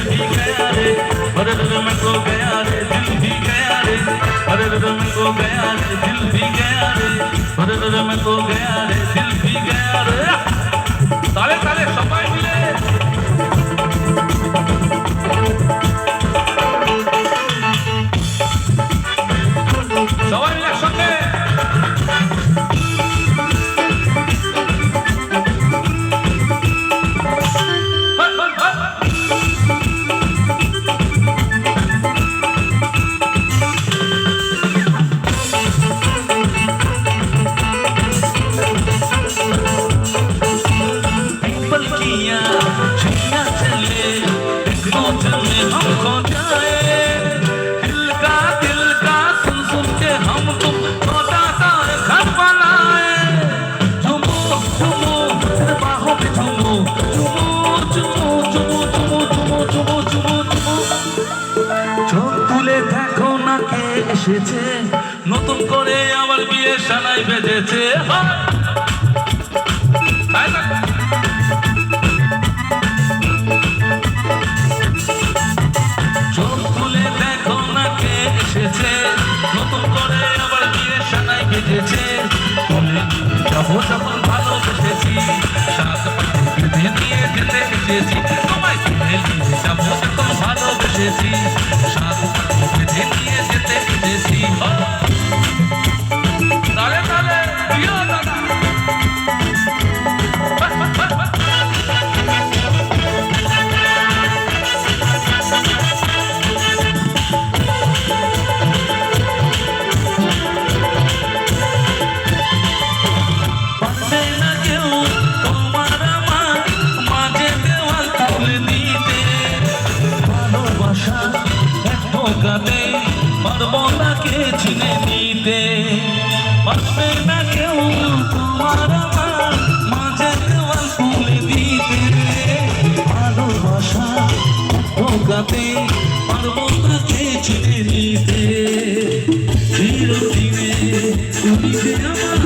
भी गया रे, अरे मैं तो गया रे, दिल भी गया रे, अरे मैं तो गया रे, दिल भी गया रे, अरे मैं तो गया रे, दिल भी गया रे। ताले ताले सबाई मिले সবাই মিলে একসঙ্গে पलकियां छुइयां चले देखो चले हम खो जाए दिल का सुन सुन के हम तुम छोटा सा घर बनाए झूमो झूमो तेरे बाहों पे झूमो झूमो झूमो झूमो झूमो झूमो झूमो झूमो झूमो চোখ তুলে দেখো না কে এসেছে নতুন করে আমার বিয়ে সানাই বেজেছে চোখ তুলে দেখো না কে এসেছে নতুন করে আবার বিয়ে সানাই বেজেছে তুলে যাবো যখন ভালোবেসেছি সাত পাখি বেঁধে নিয়ে যেতে এসেছি তোমায় তুলে নিয়ে যাবো যখন ভালোবেসেছি সাত পাখি বেঁধে নিয়ে যেতে এসেছি তালে তালে প্রিয় দাদা পারবো না কে চিনে নিতে পারবে না কেউ তোমার আমার মাঝে দেওয়াল খুলে দিতে ভালোবাসা ঢোকাতে পারবো না কে চিনে নিতে চিরদিনে তুমি যে আমার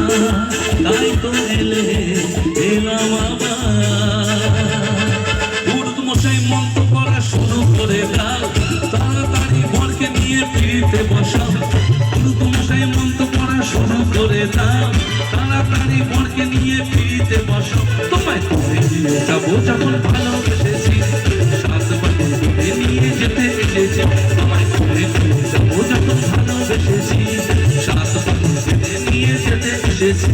তাই তো এলাম আবার উর্দু মশাই মন্ত্র করা শুরু করে দাও তাড়াতাড়ি বরকে নিয়ে ফিরিতে বসাও উর্দু মশাই মন্ত্র করা শুরু করে দাও তাড়াতাড়ি বরকে নিয়ে ফিরিতে বসাও তোমায় তুলে নিয়ে যাবো যখন ভালোবেসেছি সাত পাখি তুলে নিয়ে যেতে এসেছি তোমায় তুলে নিয়ে যাবো যখন ভালোবেসেছি সাত পাখি তুলে নিয়ে যেতে এসেছি